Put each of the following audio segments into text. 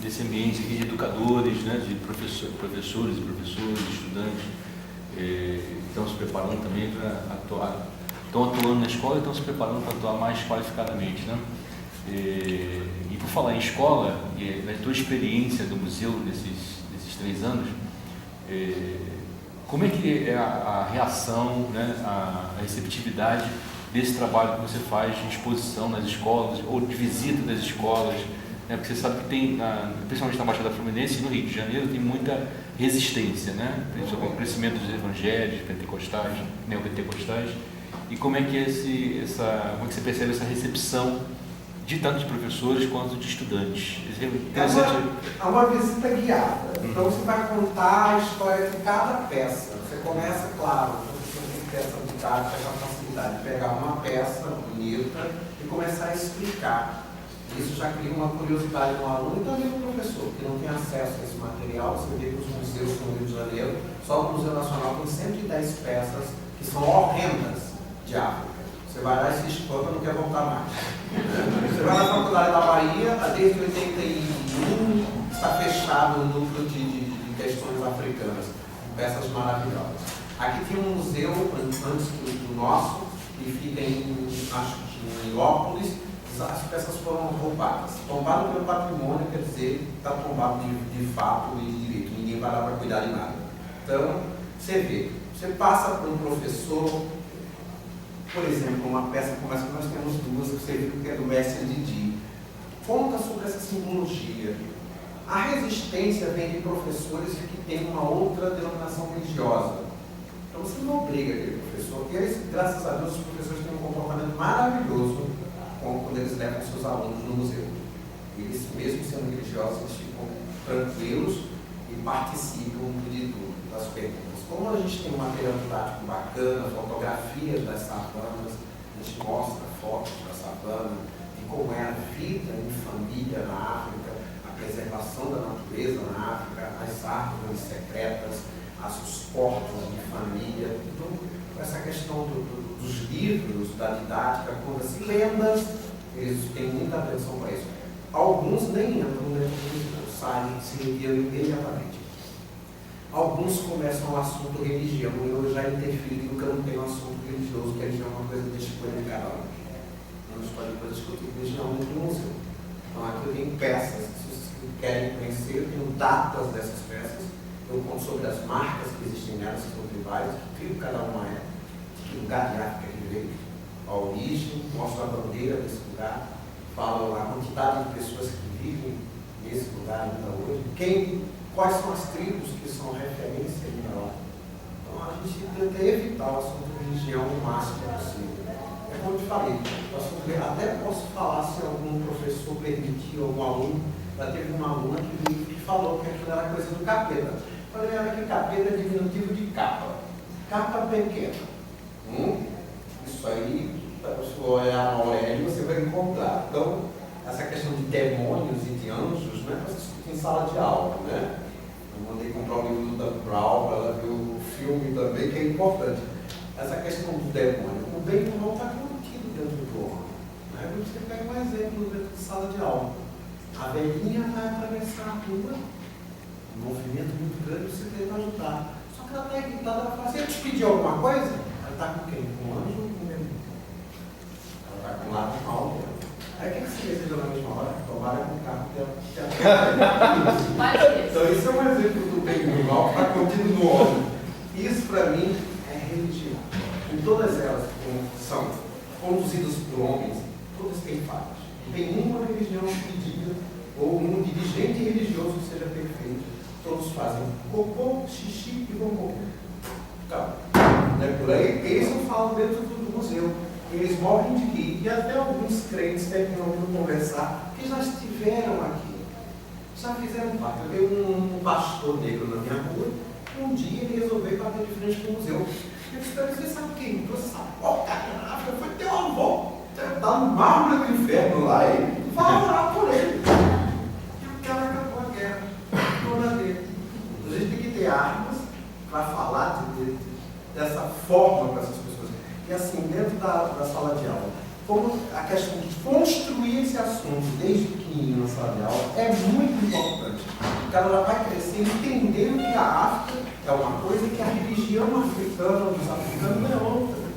desse ambiente aqui de educadores, né, de professores e professoras, estudantes, estão se preparando também para atuar, estão atuando na escola e estão se preparando para atuar mais qualificadamente, né? E por falar em escola, e na tua experiência do museu desses 3 anos, como é que é a reação, né, a receptividade desse trabalho que você faz de exposição nas escolas ou de visita das escolas, né? Porque você sabe que tem, principalmente na Baixada Fluminense e no Rio de Janeiro, tem muita resistência, né? Principalmente o crescimento dos evangélicos, pentecostais, neopentecostais. E como é que como é que você percebe essa recepção de tanto de professores quanto de estudantes? É uma visita guiada. Então você vai contar a história de cada peça. Você começa, claro, você tem que ter essa habilidade, essa facilidade de pegar uma peça bonita e começar a explicar. Isso já cria uma curiosidade no aluno e também no professor, que não tem acesso a esse material. Você vê que os museus no Rio de Janeiro, só o Museu Nacional tem 110 peças que são horrendas de África. Você vai lá e se espanta, não quer voltar mais. Você vai na Faculdade da Bahia, desde 81 está fechado o núcleo de questões africanas, peças maravilhosas. Aqui tem um museu, antes do nosso, que fica em Ópolis. As peças foram roubadas. Tombado pelo patrimônio, quer dizer, está tombado de fato e de direito. Ninguém vai lá para cuidar de nada. Então, você vê, você passa para um professor. Por exemplo, uma peça como essa que nós temos duas, que você viu que é do mestre Didi, conta sobre essa simbologia. A resistência vem de professores que têm uma outra denominação religiosa. Então você não obriga aquele professor, e eles, graças a Deus, os professores têm um comportamento maravilhoso quando eles levam seus alunos no museu. Eles, mesmo sendo religiosos, eles ficam tranquilos e participam das perguntas. Como a gente tem um material didático bacana, fotografias das savanas, a gente mostra fotos da savana, de como é a vida em família na África, a preservação da natureza na África, as árvores secretas, os portos de família. Então, essa questão dos livros, da didática, contas, lendas, eles têm muita atenção para isso. Alguns nem entram dentro do livro, saem, se retiram imediatamente. Alguns começam o assunto religião, e eu já interfiro porque eu não tenho assunto religioso, que religião é uma coisa de escolha de cada um. Não escolhe coisa de discutir religião dentro do museu. Então aqui eu tenho peças, se vocês querem conhecer, eu tenho datas dessas peças, eu conto sobre as marcas que existem nelas, que são tribais, que tribo cada uma é, de que lugar de África que veio, a origem, mostro a bandeira desse lugar, falo a quantidade de pessoas que vivem nesse lugar ainda hoje, quais são as tribos que são referência ainda lá. Então a gente tenta evitar o assunto religião o máximo possível. É como eu te falei, até posso falar se algum professor permitiu, algum aluno, já teve uma aluna que falou que aquilo era coisa do capeta. Eu falei, era que capeta é diminutivo de capa. Capa pequena. Isso aí, se você olhar no Aurélio, você vai encontrar. Então, essa questão de demônios e de anjos, não é para discutir em sala de aula, né? Eu mandei comprar o livro do Dan Brown para ela ver o filme também, que é importante. Essa questão do demônio, o bem e o mal está contido dentro do homem. Né? Você pega um exemplo dentro de sala de aula. A velhinha vai atravessar a rua, um movimento muito grande, você tenta ajudar. Só que ela está irritada, ela fala assim, eu te pedi alguma coisa? Ela está com quem? Com o anjo ou com o demônio? Ela está com o lado mal dela. Aí o que você deseja na mesma hora? Tomara com o carro dela. Então isso é um exemplo do bem e do mal que está contido no homem. Isso para mim é religião. E todas elas, como são conduzidas por homens, todas têm falhas. Não tem nenhuma religião que diga, ou um dirigente religioso que seja perfeito. Todos fazem cocô, xixi e vão morrer. Então, não é por aí? Eles não falam dentro do museu. Eles morrem de rir. E até alguns crentes terminam ouvindo conversar, que já estiveram aqui. Já fizeram parte. Eu vi um pastor negro na minha rua, um dia ele resolveu bater de frente com o museu. Eu disse para ele, você sabe quem trouxe essa porcaria na África? Foi teu avô. Está no mármore do inferno lá, e vai orar por ele. E o cara acabou a guerra toda dele. Então a gente tem que ter armas para falar dessa forma para essas pessoas. E assim, dentro da sala de aula, como a questão de construir esse assunto desde que pequenininho na sala de aula é muito importante. Porque ela já vai crescer entendendo que a África é uma coisa e que a religião africana dos africanos é outra.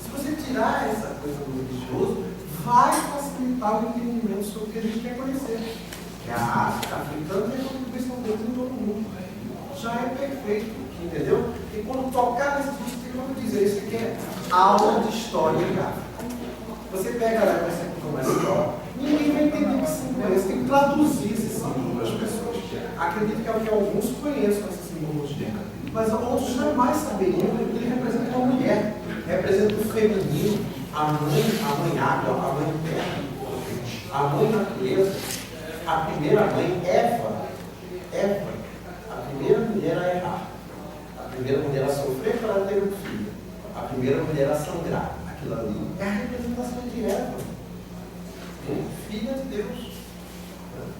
Se você tirar essa coisa do religioso, vai facilitar o entendimento sobre o que a gente quer conhecer. Que a África africana é a contribuição deles em todo mundo. Já é perfeito, entendeu? E quando tocar nesse disco, como eu dizer, isso aqui é aula de história de África. Você pega lá e você começa a história, ninguém vai entender o que símbolo é. Você tem que traduzir esse símbolo para as pessoas. Acredito que é o que alguns conheçam essa simbologia, mas outros jamais saberiam que ele representa uma mulher, representa o feminino, a mãe água, a mãe terra, a mãe natureza, a primeira mãe, Eva, a primeira mulher a errar, a primeira mulher a sofrer para ter um filho, a primeira mulher a sangrar. Aquilo ali é a representação de Eva, filha de Deus.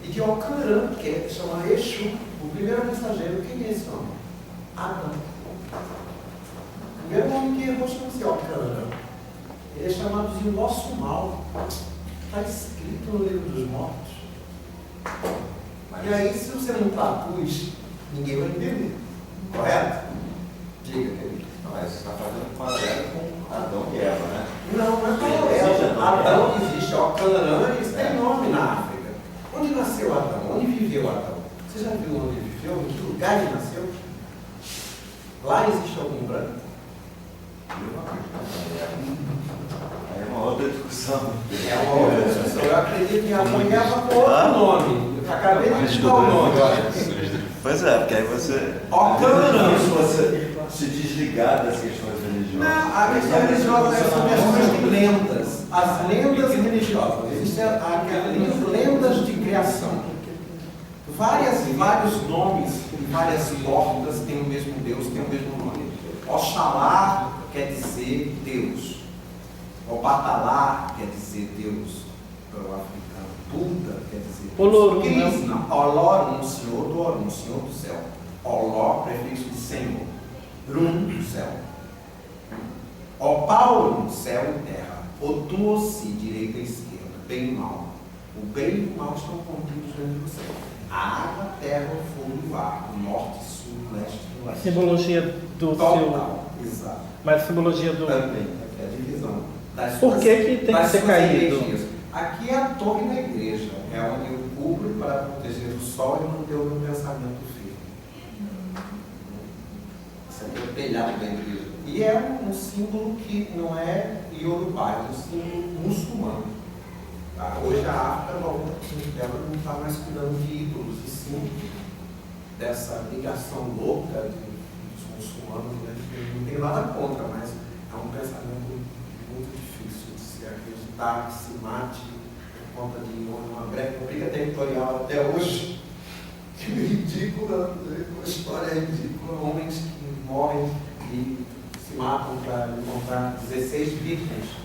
E de Ocarã, que chama Exu, o primeiro mensageiro. Quem é esse nome? Adão. O primeiro nome que errou chama-se Ocarã. Ele é chamado de nosso mal. Está escrito no livro dos mortos. E aí, se você não traduz, ninguém vai entender. Correto? Diga, querido. Mas você está fazendo paralelo com Adão e Eva, né? Não é paralelo. Adão existe, Ocarã, isso tem nome na África. Onde nasceu Adão? Onde viveu Adão? Você já viu onde ele viveu? Em que lugar ele nasceu? Lá existe algum branco? Aí é uma outra discussão. É uma outra discussão. Eu acredito que Adão e Eva com outro nome. Eu acabei de te dar o nome. Pois é, porque aí você. Ocarã. Se você se desligar das questões religiosas. Não, a questão religiosa é sobre as questões de lendas. As lendas religiosas. Existem aquelas lendas de criação. Vários nomes e várias portas têm o mesmo Deus, têm o mesmo nome. Oxalá quer dizer Deus. Obatalá quer dizer Deus para o africano. Buda quer dizer Deus. Olorum, Krishna, Olorum, Senhor do Orum, Senhor do céu. Oló, prefixo de Senhor. Rum, do céu. Opaurum, céu e terra. Otuossi, direita e esquerda. Bem e mal. O bem e o mal estão contidos dentro do céu. A água, a terra, o fogo e o ar. O norte, sul, leste e oeste. Simbologia do Total, exato. Mas simbologia do. Também, é a divisão. Por que tem que ser caído? Energias. Aqui é a torre da igreja. É onde eu cubro para proteger o sol e manter o meu pensamento firme. Isso aqui é o telhado da igreja. E é um símbolo que não é iorubá, é um símbolo muçulmano. Tá? Hoje a África, ela não está mais cuidando de ídolos, e sim dessa ligação louca dos muçulmanos, né? Não tem nada contra, mas é um pensamento muito difícil de se acreditar que se mate por conta de uma briga territorial até hoje. Que ridícula, uma história ridícula, homens que morrem e se matam para encontrar 16 virgens.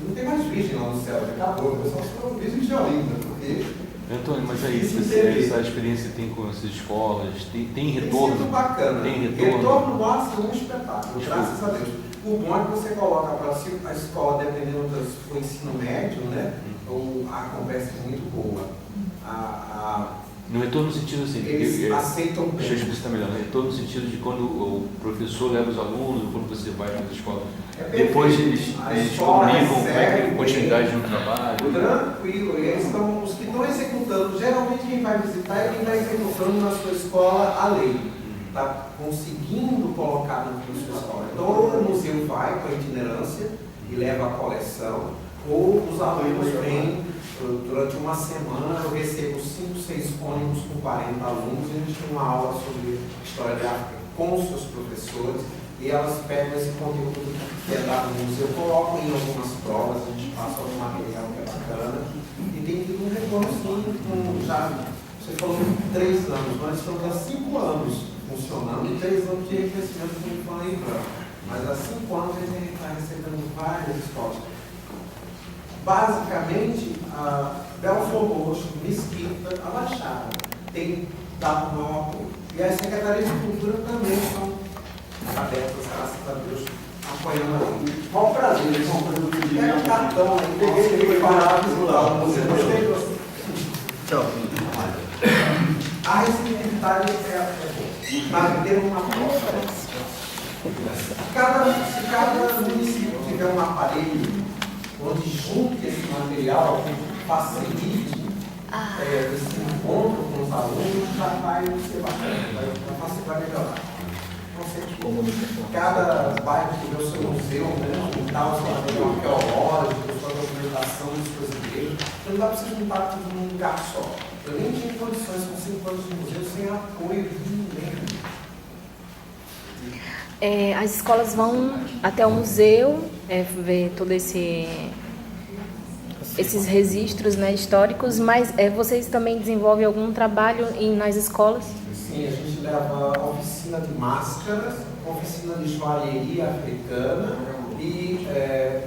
Não tem mais virgem lá no céu, já acabou, o pessoal só foram virgens de Olinda, porque... Antônio, mas aí, essa experiência tem com essas escolas, tem retorno? Tem sido bacana. Tem retorno? Retorno nosso é um espetáculo, graças a Deus. O bom é que você coloca para a escola, dependendo do ensino médio, né? A conversa é muito boa. No retorno no sentido assim, eles aceitam bem. Deixa eu explicitar melhor. No retorno no sentido de quando o professor leva os alunos, ou quando você vai nas escolas, depois eles comunicam como é que é a continuidade do trabalho. Tranquilo, e eles estão, os que estão executando, geralmente quem vai visitar é quem está executando na sua escola a lei. Está conseguindo colocar na sua escola. Então, ou o museu vai com a itinerância e leva a coleção, ou os alunos vêm. Durante uma semana eu recebo 5, 6 ônibus com 40 alunos e a gente tem uma aula sobre história da África com os seus professores e elas pegam esse conteúdo que é dado no museu, colocam em algumas provas, a gente passa algum material que é bacana e tem tido um retorno sim, já, você falou 3 anos, nós estamos há 5 anos funcionando e 3 anos de reconhecimento como falei branco, mas há 5 anos a gente está recebendo várias escolas. Basicamente, a Belfor Roxo, Mesquita, a Baixada tem dado o maior apoio. E as secretarias de cultura também estão abertas, graças a Deus, apoiando a gente. Qual o prazer, eles vão fazer um cartão aí, peguei ele parado no museu. Gostei de você. Então, a receptividade é para ter uma proposta. Se cada município tiver um aparelho onde junte esse material, facilite esse encontro com os alunos, já vai ser bacana, vai melhorar. Cada bairro tiver o seu museu, né, juntar o seu material arqueológico, sua documentação, as suas igrejas, então não dá para você juntar tudo num lugar só. Eu nem tinha condições com 5 anos de museu sem apoio de ninguém. As escolas vão até o museu, ver todos esses registros, né, históricos, mas vocês também desenvolvem algum trabalho nas escolas? Sim, a gente leva oficina de máscaras, oficina de joalheria africana e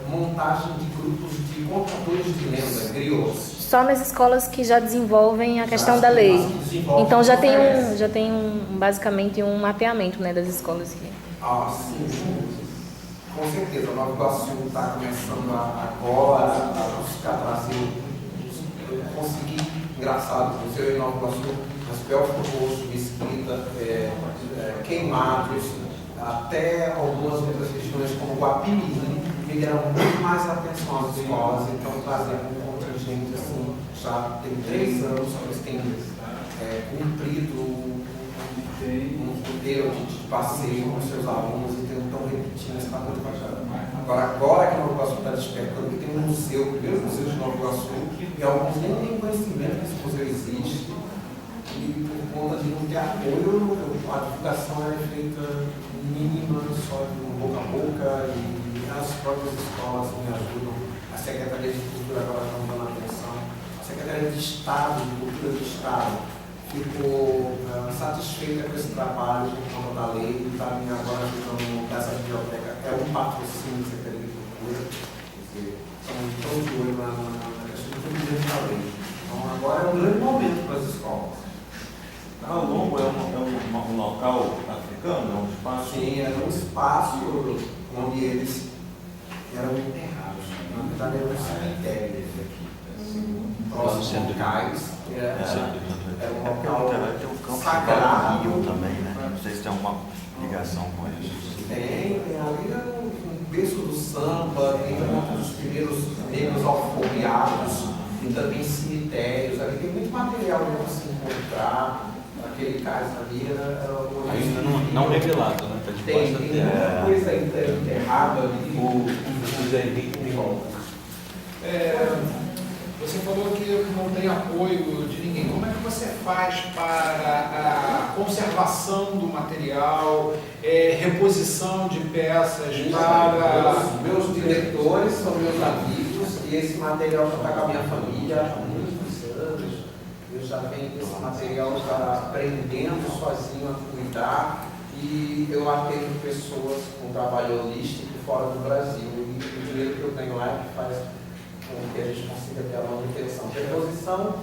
montagem de grupos de contadores de lenda, griots. Só nas escolas que já desenvolvem a questão da lei. Então já tem basicamente um mapeamento, né, das escolas que... Sim, com certeza. A Nova Iguaçu está começando agora a buscar trazer, conseguir, engraçado, o museu em Nova Iguaçu, mas Belfort Roxo, Mesquita, Queimados, até algumas outras regiões como Guapimirim, me deram muito mais atenção às escolas, então trazendo um contingente assim, já tem 3 anos que eles têm cumprido um roteiro de passeio com seus alunos e estão repetindo, isso está muito bacana. Agora que Nova Iguaçu está despertando, que tem um museu, o primeiro museu de Nova Iguaçu, e alguns nem têm conhecimento que esse museu existe, e por conta de não ter apoio, a divulgação é feita mínima, só de boca a boca, e as próprias escolas me ajudam, a Secretaria de Cultura agora está dando atenção, a Secretaria de Estado, de Cultura do Estado, ficou satisfeita com esse trabalho por conta da lei e está agora ajudando essa biblioteca. É um patrocínio da Secretaria de Cultura, estamos de olho na questão do cumprimento da lei. Então agora é um grande momento para as escolas. O Lombo é um local africano, é um espaço? Sim, era um espaço onde eles eram enterrados. Na verdade era um cemitério próximo ao cais. Era um local tem um campo sagrado também, né? Não sei se tem alguma ligação com isso. Tem ali um berço do samba, tem dos primeiros negros alforriados, e também cemitérios, ali tem muito material para se encontrar. Aquele cais ali era ainda não revelado, né? Tá tem muita coisa enterrada ali. O Zé Henrique me volta. Você falou que não tem apoio de ninguém. Como é que você faz para a conservação do material, reposição de peças para... Meus diretores são meus amigos e esse material já está com a minha família há muitos anos. Eu já venho com esse material já aprendendo sozinho a cuidar e eu atendo pessoas com trabalho holístico fora do Brasil. E o dinheiro que eu tenho lá é que faz com que a gente consiga ter a manutenção. Reposição.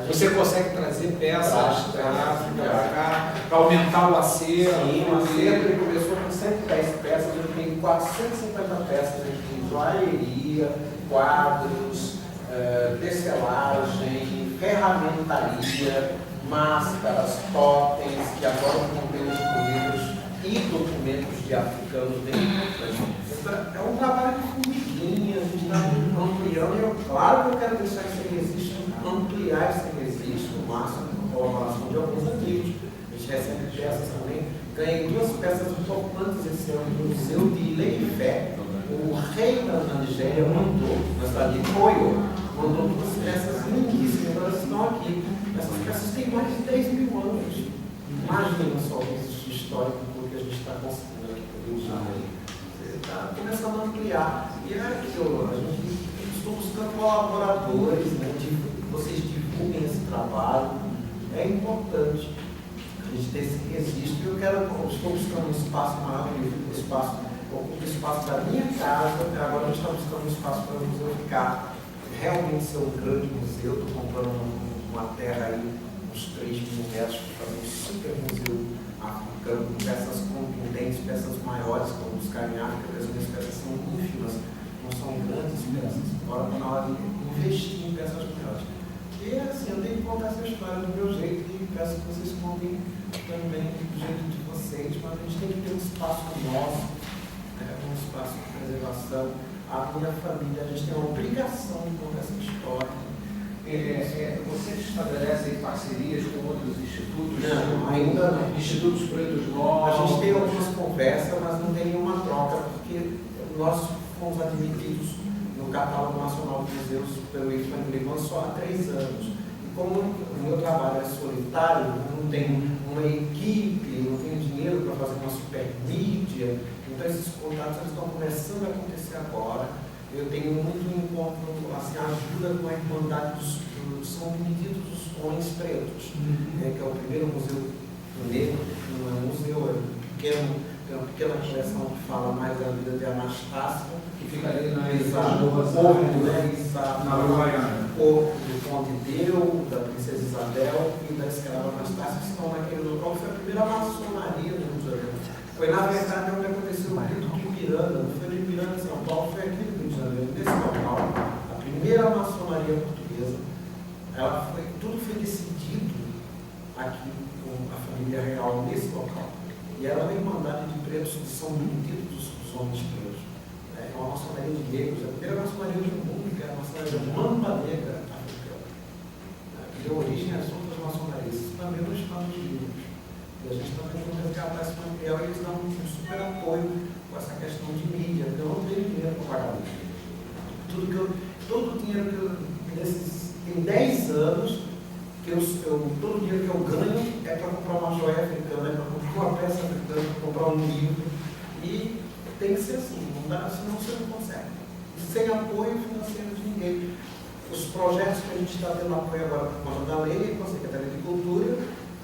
Você consegue trazer peças da África para cá, para aumentar o acervo? Sim, o acervo ele começou com 110 peças, eu tenho 450 peças de joalheria, quadros, tecelagem, ferramentaria, máscaras, totens, que agora o conteúdo com livros e documentos de africanos bem importantes. É um trabalho de formiguinha, a gente está ampliando, e claro que eu quero deixar esse registro, ampliar esse registro, no máximo, com colaboração de alguns amigos. A gente recebe peças também. Ganhei 2 peças importantes esse ano no Museu de Leifé. O rei da Nigéria mandou, na cidade de Koyo, mandou 2 peças lindíssimas, elas estão aqui. Essas peças têm mais de 3 mil anos. Imagina só o registro histórico do que a gente está conseguindo aqui no Rio de Janeiro. Está começando a ampliar. E é aquilo, a gente estou buscando colaboradores, né, vocês divulguem esse trabalho. É importante a gente ter esse registro. Eu estou buscando um espaço maior, o espaço da minha casa, agora a gente está buscando um espaço para o museu ficar, realmente ser um grande museu. Estou comprando uma terra aí, uns 3 mil metros, para um super museu africano, com peças contundentes, peças maiores, que eu vou buscar em África, porque as minhas peças são ínfimas, não são grandes peças. Agora está na hora de investir em peças maiores. E assim, eu tenho que contar histórias que vocês contem também do jeito de vocês, mas a gente tem que ter um espaço nosso, um espaço de preservação. A minha família, a gente tem a obrigação de contar essa história. Vocês estabelecem parcerias com outros institutos? Não, ainda não. Institutos pretos A novos? gente tem algumas conversas, mas não tem nenhuma troca, porque nós fomos admitidos no Catálogo Nacional de Museus pelo IFAM só há 3 anos. E como o meu trabalho é solitário, não tem uma equipe, não tenho dinheiro para fazer uma super mídia, então esses contatos eles estão começando a acontecer agora. Eu tenho muito encontro, assim, ajuda com a Irmandade dos São Benedito dos Homens Pretos, que é o primeiro museu negro, não é um museu, tem uma pequena coleção que fala mais da vida de Anastácia, Que fica ali na corpo do Conde Deu, da Princesa Isabel e da escrava Anastácia, que estão naquele local. Foi a primeira maçonaria do Rio de Janeiro. Foi, na verdade, onde aconteceu o grito de Ipiranga, não foi de Ipiranga, São Paulo, foi aqui no Rio de Janeiro, nesse local. A primeira maçonaria portuguesa, tudo foi decidido aqui com a família real nesse local. E era uma irmandade de pretos de São Benedito dos Homens Pretos. É uma maçonaria de negros, a primeira maçonaria do mundo, que é a maçonaria Mamba Negra africana. Que deu origem às outras maçonarias, também no estado de livros. E a gente está tentando resgatar esse material e eles dão um super apoio com essa questão de mídia, porque eu não tenho dinheiro para pagar mídia. Todo o dinheiro que eu, tem 10 anos, todo o dinheiro que eu ganho é para comprar uma joia africana, é para comprar uma peça africana, para comprar um livro. E tem que ser assim, não dá, senão você não consegue. E sem apoio financeiro de ninguém. Os projetos que a gente está tendo apoio agora por conta da lei, com a Secretaria de Cultura,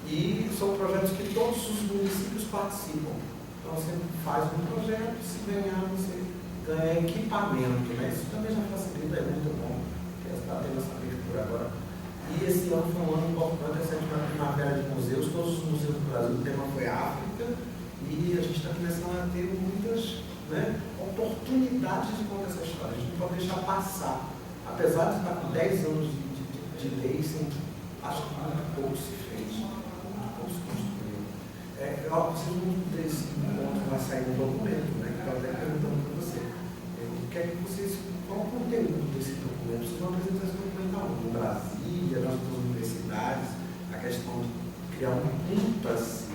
e são projetos que todos os municípios participam. Então você faz um projeto, se ganhar, você ganha equipamento, né? Isso também já facilita, é muito bom, porque está tendo essa abertura agora. E esse ano foi um ano importante, essa primavera de museus, todos os museus do Brasil, o tema foi África, e a gente está começando a ter muitas, né, oportunidades de contar essa história. A gente não pode deixar passar. Apesar de estar com 10 anos de lei, acho que muito pouco se fez, muito pouco se construiu. Eu preciso muito desse ponto, vai sair um documento, né, que eu até perguntando para você. Qual o conteúdo desse documento? Vocês vão apresentar esse documento aonde? Em Brasília, nas duas universidades, a questão de criar um ênfase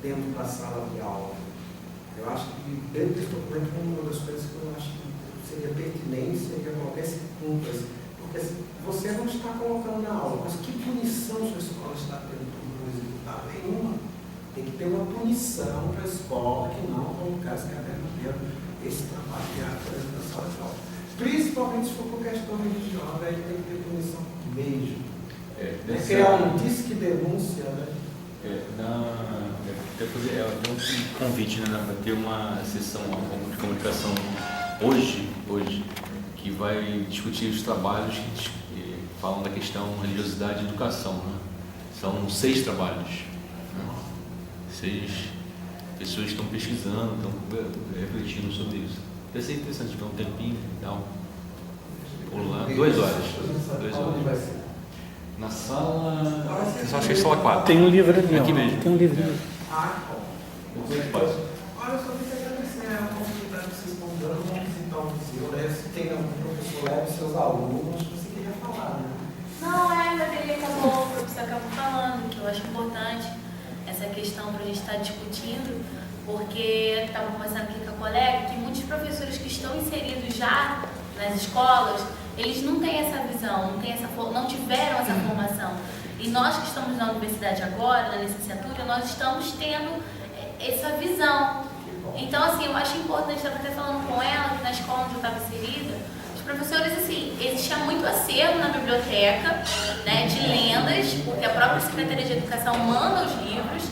dentro da sala de aula. Eu acho que dentro desse documento, uma das coisas que eu acho que seria pertinente seria colocar esse ênfase. Porque você não está colocando na aula, mas que punição sua escola está tendo por não executar? Nenhuma. Tem que ter uma punição para a escola que não colocar esse caderno dentro. Esse trabalho de arte da sala de aula. Principalmente se for por questão religiosa, aí tem que ter punição mesmo. Criar um disque denúncia, né? Tem um convite, né, para ter uma sessão de comunicação hoje, que vai discutir os trabalhos que falam da questão religiosidade e educação. Né? São 6 trabalhos. Né? 6 pessoas estão pesquisando, estão refletindo sobre isso. Deve ser interessante, tiver um tempinho e tal. Por lá, 2 horas. 2 horas. Na sala. Eu acho que é sala 4. Tem um livro ali. Aqui mesmo. Tem um livrinho. Olha, eu só queria agradecer a oportunidade que vocês estão dando de visitar o museu, né? Se tem algum professor, leve seus alunos, você queria falar, né? Não, a bateria acabou, o professor acabou falando, que eu acho importante essa questão para a gente estar discutindo, porque estava conversando aqui com a colega que muitos professores que estão inseridos já nas escolas, eles não têm essa visão, não tiveram essa formação. E nós que estamos na universidade agora, na licenciatura, nós estamos tendo essa visão. Então, assim, eu acho importante, eu estava até falando com ela, que na escola onde eu estava inserida, os professores, assim, existia muito acervo na biblioteca, né, de lendas, porque a própria Secretaria de Educação manda os livros,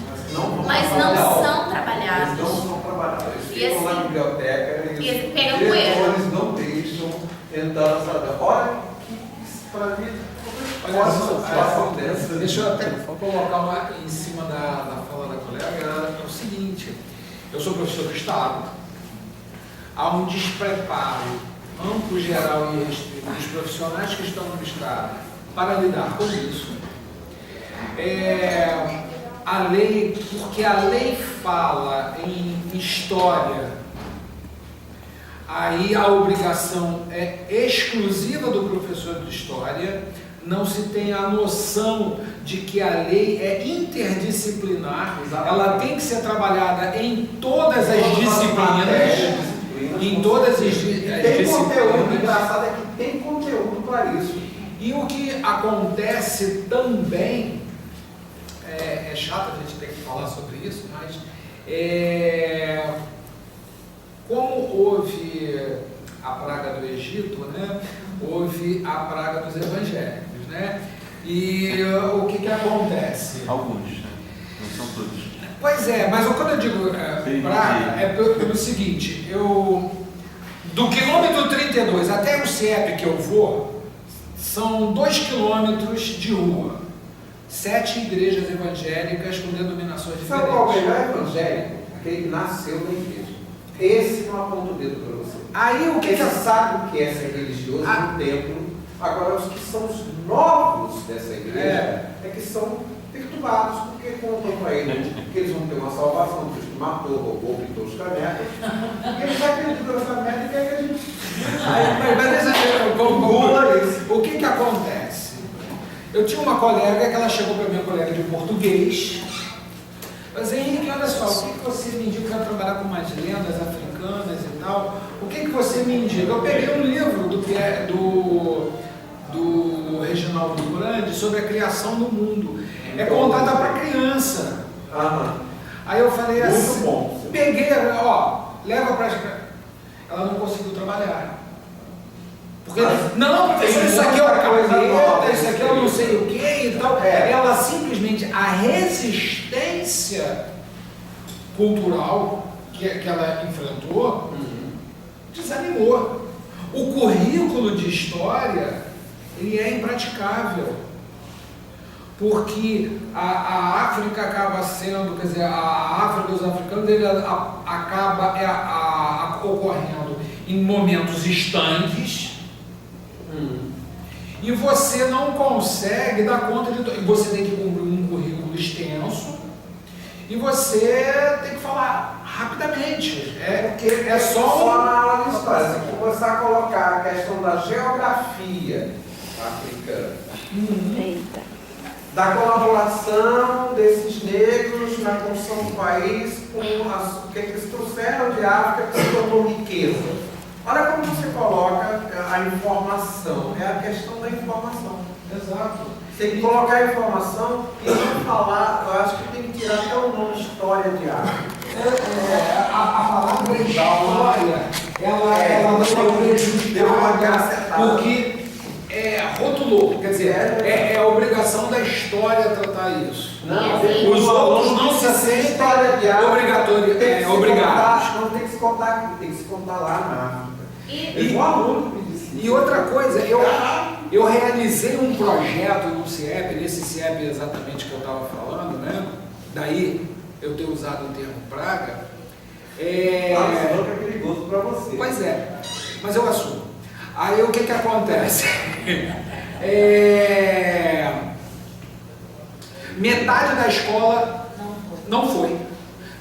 mas não são trabalhados. Eles não são trabalhados. Eles E ficam assim, na biblioteca e e os pegam diretores não deixam entrar na sala. Olha que isso para mim Olha só, situação dessa. deixa eu até colocar uma em cima da fala da colega, é o seguinte, eu sou professor do Estado, há um despreparo amplo, geral e restrito dos profissionais que estão no Estado para lidar com isso. a lei, porque a lei fala em história, aí a obrigação é exclusiva do professor de história, não se tem a noção de que a lei é interdisciplinar, ela tem que ser trabalhada em todas as disciplinas, em todas as Tem conteúdo, disciplinas. engraçado é que tem conteúdo para isso. E o que acontece também, é chato a gente ter que falar sobre isso, mas como houve a praga do Egito, né, houve a praga dos evangélicos, né? E o que acontece? Alguns, né? Não são todos. Pois é, mas quando eu digo praga, é pelo seguinte, do quilômetro 32 até o CIEP que eu vou, são 2 quilômetros de rua, 7 igrejas evangélicas com denominações Sabe qual é o diferentes. melhor evangélico? Aquele que nasceu na igreja. Esse não aponta o dedo para você. Aí o que Esse sabe o que é ser religioso no templo. Agora, os que são os novos dessa igreja é que são perturbados, porque contam para eles que eles vão ter uma salvação, que Cristo matou, roubou, pintou os canetas. E eles acreditam nessa merda e querem que a gente. O que acontece? Eu tinha uma colega que ela chegou para minha colega de português. Mas Henrique, olha só, o que você me indica? Eu quero trabalhar com umas lendas africanas e tal. O que você me indica? Eu peguei um livro do Reginaldo Grande sobre a criação do mundo. É contada para criança. Aí eu falei assim, muito bom. Peguei, leva para ela não conseguiu trabalhar. Porque, não, professor, isso aqui é uma capeta, isso aqui eu não sei o que e tal. Ela simplesmente, a resistência cultural que ela enfrentou, desanimou. O currículo de história, ele é impraticável. Porque a África acaba sendo, quer dizer, a África dos africanos, ele acaba ocorrendo em momentos estanques, e você não consegue dar conta de tudo. Você tem que cumprir um currículo extenso, e você tem que falar rapidamente. Porque é só na aula de história. Se começar a colocar a questão da geografia africana, Eita. da colaboração desses negros na construção do país, com o que eles trouxeram de África que se tornou riqueza. Olha como você coloca a informação, é a questão da informação. Exato. Tem que colocar a informação e não falar, eu acho que tem que tirar até o nome História de África. A palavra história, ela não é prejudicada porque rotulou, quer dizer, é a obrigação da história tratar isso. Os outros não se sentem obrigados. Não tem que se contar aqui, tem que se contar lá na África. E O aluno me disse isso. E outra coisa, eu realizei um projeto no CIEP, nesse CIEP exatamente que eu estava falando, né? Daí eu ter usado o termo praga. É perigoso para você. Pois é, mas eu assumo. Aí o que acontece? Metade da escola não foi.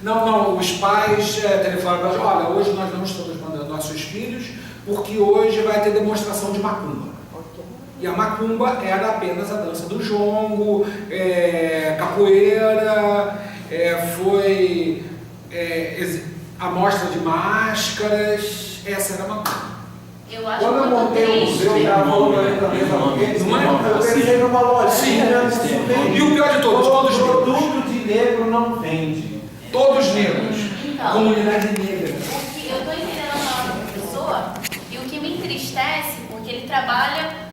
Não, os pais telefonaram para olha, hoje nós não estamos mandando nossos filhos, porque hoje vai ter demonstração de macumba. E a macumba era apenas a dança do jongo, capoeira, foi a mostra de máscaras, essa era a macumba. eu acho Quando eu muito montei o triste. museu, eu falou para mim também, Não é? eu pensei numa lojinha, Sim. E o pior de todos, todos negros. produto de negro não vende. Todos negros. Então. Comunidade negra. Eu estou entendendo a palavra do professor, e o que me entristece, porque ele trabalha